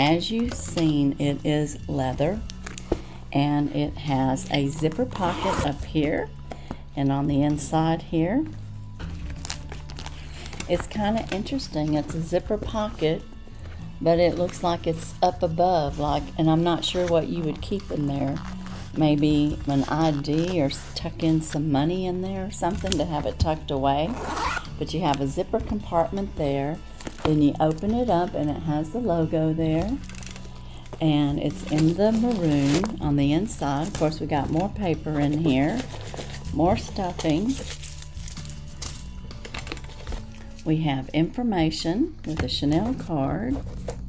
As you've seen, it is leather, and it has a zipper pocket up here and on the inside here. It's kind of interesting. It's a zipper pocket, but it looks like it's up above, and I'm not sure what you would keep in there. Maybe an ID, or tuck in some money in there or something to have it tucked away. But you have a zipper compartment there. Then you open it up and it has the logo there. And it's in the maroon on the inside. Of course, we got more paper in here, more stuffing. We have information with a Chanel card.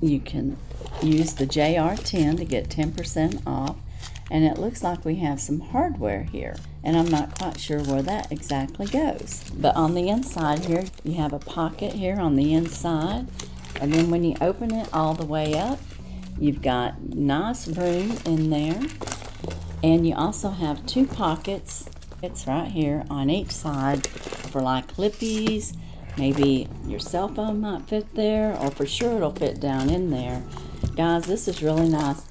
You can use the JR10 to get 10% off. And it looks like we have some hardware here, and I'm not quite sure where that exactly goes. But on the inside here, you have a pocket here on the inside, and then when you open it all the way up, you've got nice room in there, and you also have two pockets. It's right here on each side for like lippies. Maybe your cell phone might fit there, or for sure it'll fit down in there. Guys, this is really nice.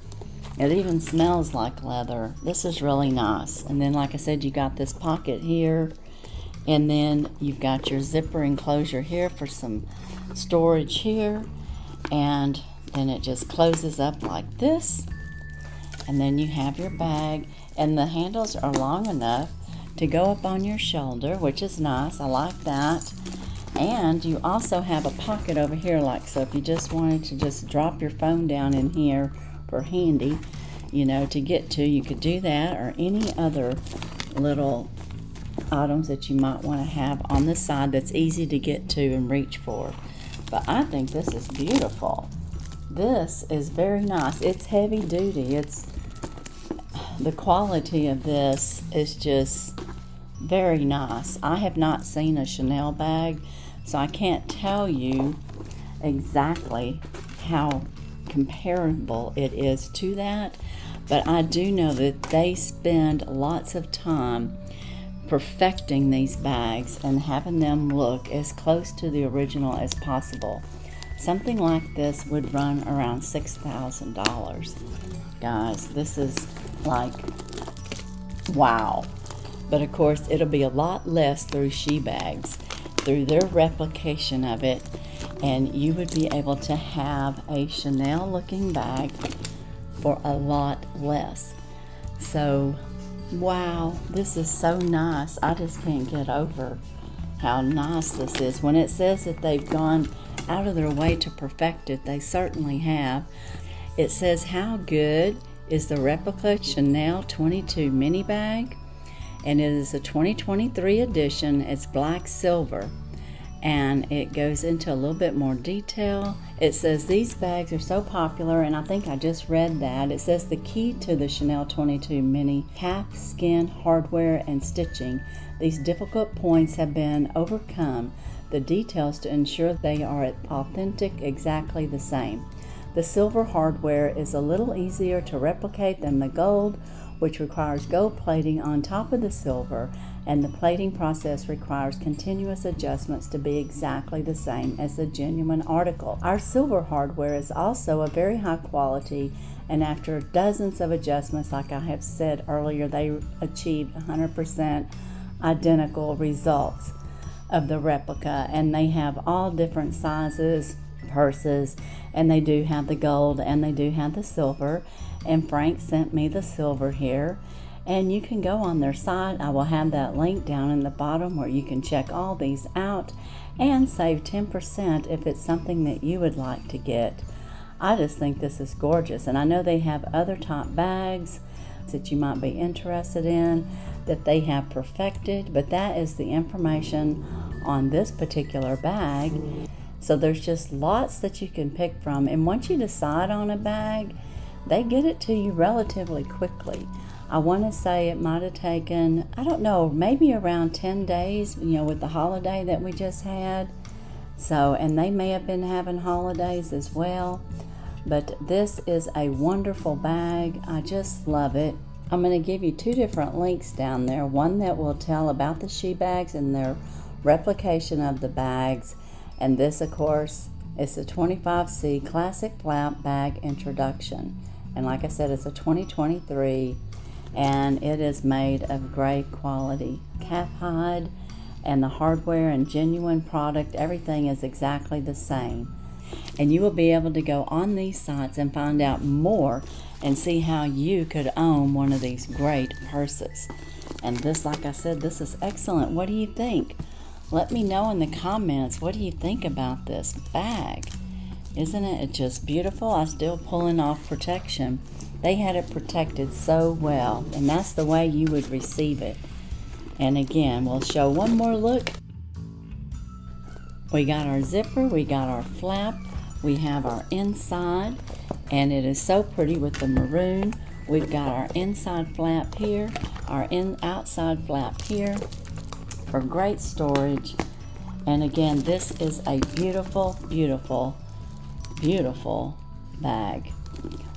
It even smells like leather. This is really nice. And then, like I said, you got this pocket here, and then you've got your zipper enclosure here for some storage here, and then it just closes up like this, and then you have your bag, and the handles are long enough to go up on your shoulder, which is nice. I like that. And you also have a pocket over here, so if you just wanted to just drop your phone down in here for handy, to get to, you could do that, or any other little items that you might want to have on the side that's easy to get to and reach for. But I think this is beautiful. This is very nice. It's heavy duty. The quality of this is just very nice. I have not seen a Chanel bag, so I can't tell you exactly how comparable it is to that, but I do know that they spend lots of time perfecting these bags and having them look as close to the original as possible. Something like this would run around $6,000. Guys, this is wow. But of course, it'll be a lot less through Shebags, through their replication of it, and you would be able to have a Chanel looking bag for a lot less. So, wow, this is so nice. I just can't get over how nice this is. When it says that they've gone out of their way to perfect it, they certainly have. It says, how good is the Replica Chanel 22 mini bag? And it is a 2023 edition. It's black silver, and it goes into a little bit more detail. It says these bags are so popular, and I think I just read that. It says the key to the Chanel 22 mini: calf skin, hardware, and stitching. These difficult points have been overcome. The details to ensure they are authentic, exactly the same. The silver hardware is a little easier to replicate than the gold, which requires gold plating on top of the silver, and the plating process requires continuous adjustments to be exactly the same as the genuine article. Our silver hardware is also a very high quality, and after dozens of adjustments, like I have said earlier, they achieved 100% identical results of the replica, and they have all different sizes, purses, and they do have the gold and they do have the silver. And Frank sent me the silver here, and you can go on their site. I will have that link down in the bottom where you can check all these out and save 10% if it's something that you would like to get. I just think this is gorgeous, and I know they have other top bags that you might be interested in that they have perfected, but that is the information on this particular bag. So there's just lots that you can pick from, and once you decide on a bag, they get it to you relatively quickly. I want to say it might have taken, I don't know, maybe around 10 days, with the holiday that we just had. So, and they may have been having holidays as well. But this is a wonderful bag. I just love it. I'm going to give you two different links down there. One that will tell about the Shebags and their replication of the bags. And this, of course, It's a 25C Classic Flap Bag Introduction. And like I said, it's a 2023, and it is made of great quality calf hide, and the hardware and genuine product, everything is exactly the same. And you will be able to go on these sites and find out more and see how you could own one of these great purses. And this, like I said, this is excellent. What do you think? Let me know in the comments, what do you think about this bag? Isn't it just beautiful? I'm still pulling off protection. They had it protected so well, and that's the way you would receive it. And again, we'll show one more look. We got our zipper, we got our flap, we have our inside, and it is so pretty with the maroon. We've got our inside flap here, our outside flap here for great storage. And again, this is a beautiful, beautiful, beautiful bag.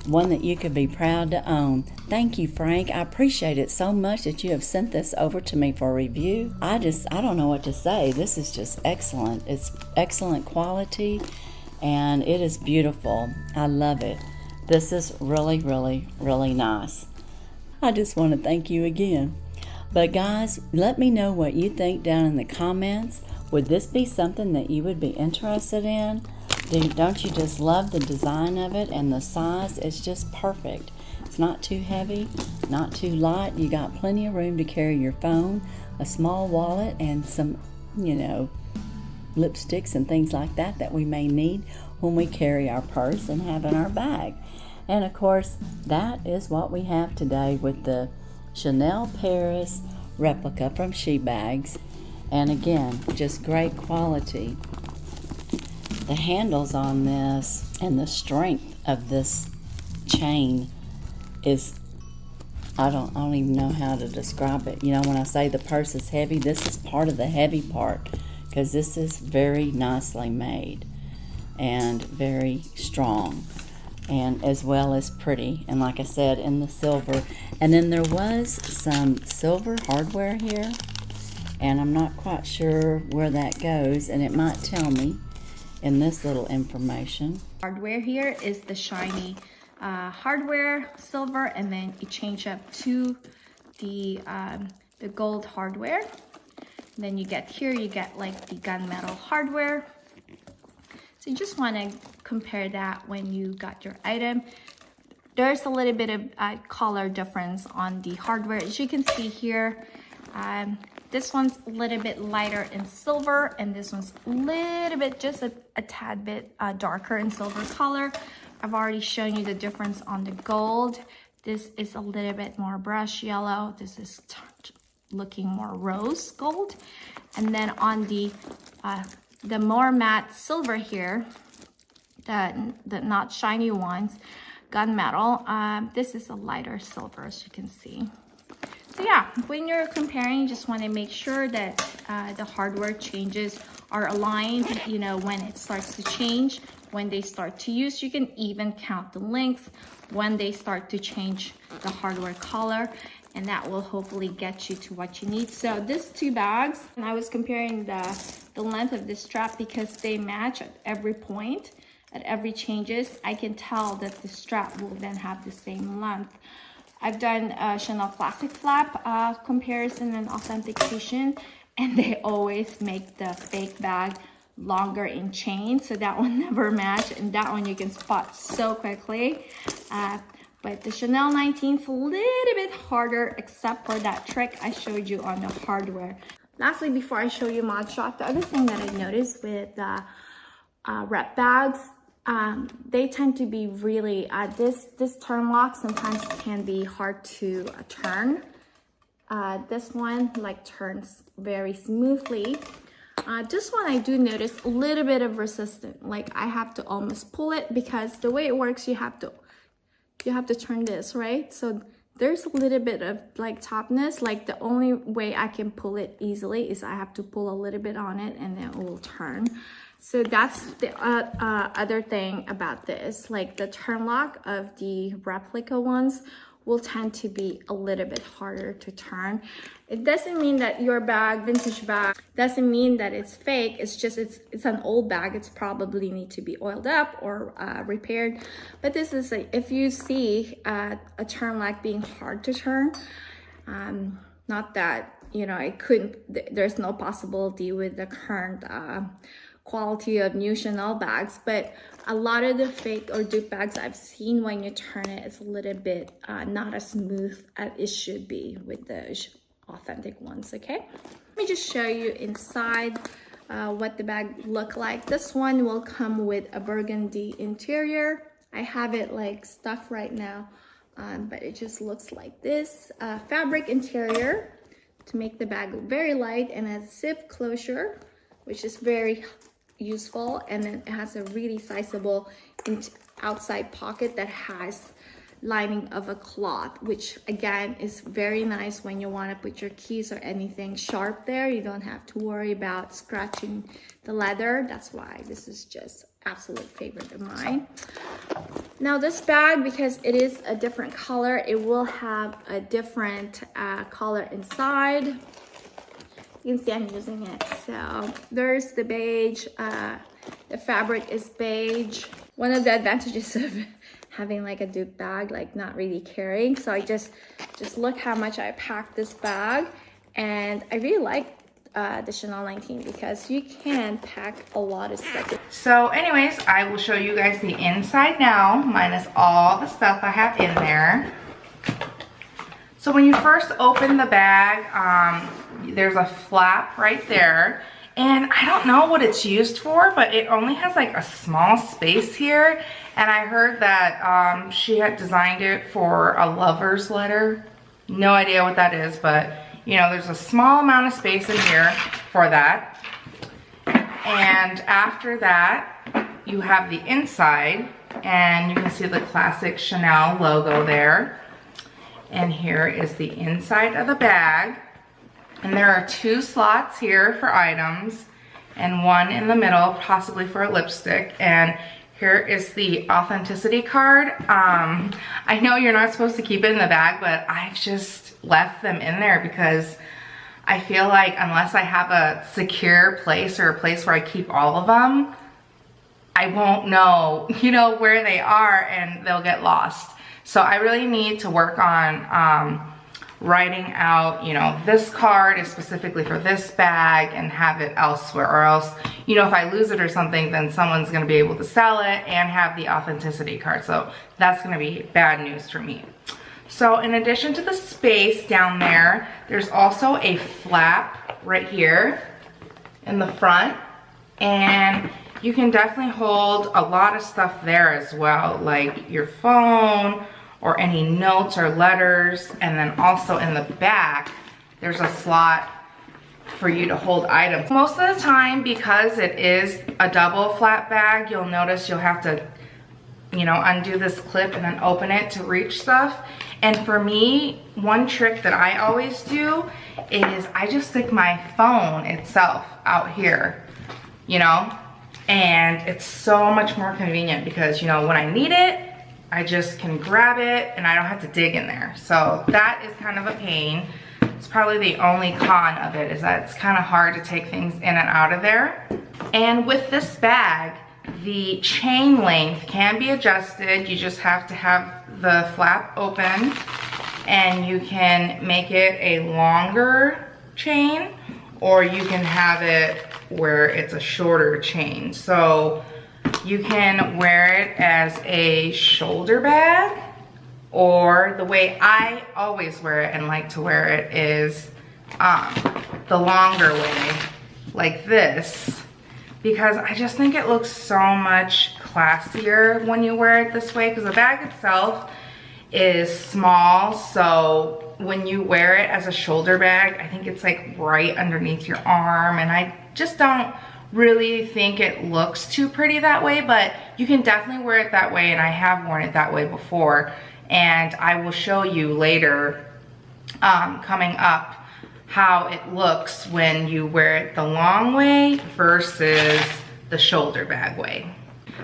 One that you could be proud to own. Thank you, Frank. I appreciate it so much that you have sent this over to me for review. I don't know what to say. This is just excellent. It's excellent quality, and it is beautiful. I love it. This is really, really, really nice. I just want to thank you again. But guys, let me know what you think down in the comments. Would this be something that you would be interested in? Don't you just love the design of it, and the size is just perfect. It's not too heavy, not too light. You got plenty of room to carry your phone, a small wallet, and some, lipsticks and things like that that we may need when we carry our purse and have in our bag. And of course, that is what we have today with the Chanel Paris replica from Shebags. And again, just great quality. The handles on this and the strength of this chain is, I don't even know how to describe it. When I say the purse is heavy, this is part of the heavy part, because this is very nicely made and very strong, and as well as pretty, and like I said, in the silver. And then there was some silver hardware here, and I'm not quite sure where that goes, and it might tell me in this little information. Hardware here is the shiny hardware silver, and then you change up to the gold hardware. And then you get like the gunmetal hardware. So you just want to compare that when you got your item. There's a little bit of color difference on the hardware. As you can see here, this one's a little bit lighter in silver, and this one's a little bit, just a tad bit darker in silver color. I've already shown you the difference on the gold. This is a little bit more brush yellow. This is looking more rose gold. And then on the more matte silver here, the not shiny ones, gunmetal, this is a lighter silver, as you can see. So yeah, when you're comparing, you just want to make sure that the hardware changes are aligned, when it starts to change, when they start to use. You can even count the links when they start to change the hardware color, and that will hopefully get you to what you need. So these two bags, and I was comparing the length of this strap because they match at every point, at every changes. I can tell that the strap will then have the same length. I've done Chanel Classic Flap comparison and authentication, and they always make the fake bag longer in chain, so that one never match, and that one you can spot so quickly. But the Chanel 19 is a little bit harder, except for that trick I showed you on the hardware. Lastly, before I show you Mod Shot, the other thing that I noticed with rep bags, they tend to be really, this turn lock sometimes can be hard to turn. This one turns very smoothly. This one I do notice a little bit of resistance, I have to almost pull it, because the way it works, you have to turn this, right? So there's a little bit of toughness. The only way I can pull it easily is I have to pull a little bit on it, and then it will turn. So that's the other thing about this, the turn lock of the replica ones will tend to be a little bit harder to turn. It doesn't mean that your bag, vintage bag, doesn't mean that it's fake. It's just it's an old bag. It's probably need to be oiled up or repaired. But this is if you see a turn like being hard to turn, not that, you know, it couldn't, there's no possibility with the current quality of new Chanel bags, but a lot of the fake or dupe bags I've seen, when you turn it, it's a little bit not as smooth as it should be with the authentic ones. Okay, let me just show you inside what the bag look like. This one will come with a burgundy interior. I have it like stuffed right now, but it just looks like this. Fabric interior to make the bag very light, and a zip closure, which is very useful. And then it has a really sizable outside pocket that has lining of a cloth, which again is very nice when you want to put your keys or anything sharp there. You don't have to worry about scratching the leather. That's why this is just absolute favorite of mine. Now this bag, because it is a different color, it will have a different color inside. You can see I'm using it. So there's the beige. The fabric is beige. One of the advantages of having like a dupe bag, like not really carrying. So I just look how much I packed this bag, and I really like the Chanel 19 because you can pack a lot of stuff. So anyways, I will show you guys the inside now, minus all the stuff I have in there. So when you first open the bag, there's a flap right there, and I don't know what it's used for, but it only has like a small space here, and I heard that she had designed it for a lover's letter. No idea what that is, but you know, there's a small amount of space in here for that. And after that, you have the inside, and you can see the classic Chanel logo there. And here is the inside of the bag. And there are 2 slots here for items and 1 in the middle, possibly for a lipstick. And here is the authenticity card. I know you're not supposed to keep it in the bag, but I've just left them in there because I feel like unless I have a secure place or a place where I keep all of them, I won't know, you know, where they are, and they'll get lost. So I really need to work on writing out, you know, this card is specifically for this bag and have it elsewhere, or else, you know, if I lose it or something, then someone's gonna be able to sell it and have the authenticity card. So that's gonna be bad news for me. So in addition to the space down there, there's also a flap right here in the front, and you can definitely hold a lot of stuff there as well, like your phone or any notes or letters. And then also in the back, there's a slot for you to hold items. Most of the time, because it is a double flap bag, you'll notice you'll have to, you know, undo this clip and then open it to reach stuff. And for me, one trick that I always do is I just stick my phone itself out here, you know, and it's so much more convenient because, you know, when I need it, I just can grab it and I don't have to dig in there. So that is kind of a pain. It's probably the only con of it, is that it's kind of hard to take things in and out of there. And with this bag, the chain length can be adjusted. You just have to have the flap open, and you can make it a longer chain, or you can have it where it's a shorter chain. So you can wear it as a shoulder bag, or the way I always wear it and like to wear it is the longer way, like this, because I just think it looks so much classier when you wear it this way, because the bag itself is small, so when you wear it as a shoulder bag, I think it's like right underneath your arm, and I just don't really think it looks too pretty that way. But you can definitely wear it that way, and I have worn it that way before, and I will show you later coming up how it looks when you wear it the long way versus the shoulder bag way.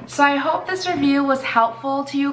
So I hope this review was helpful to you.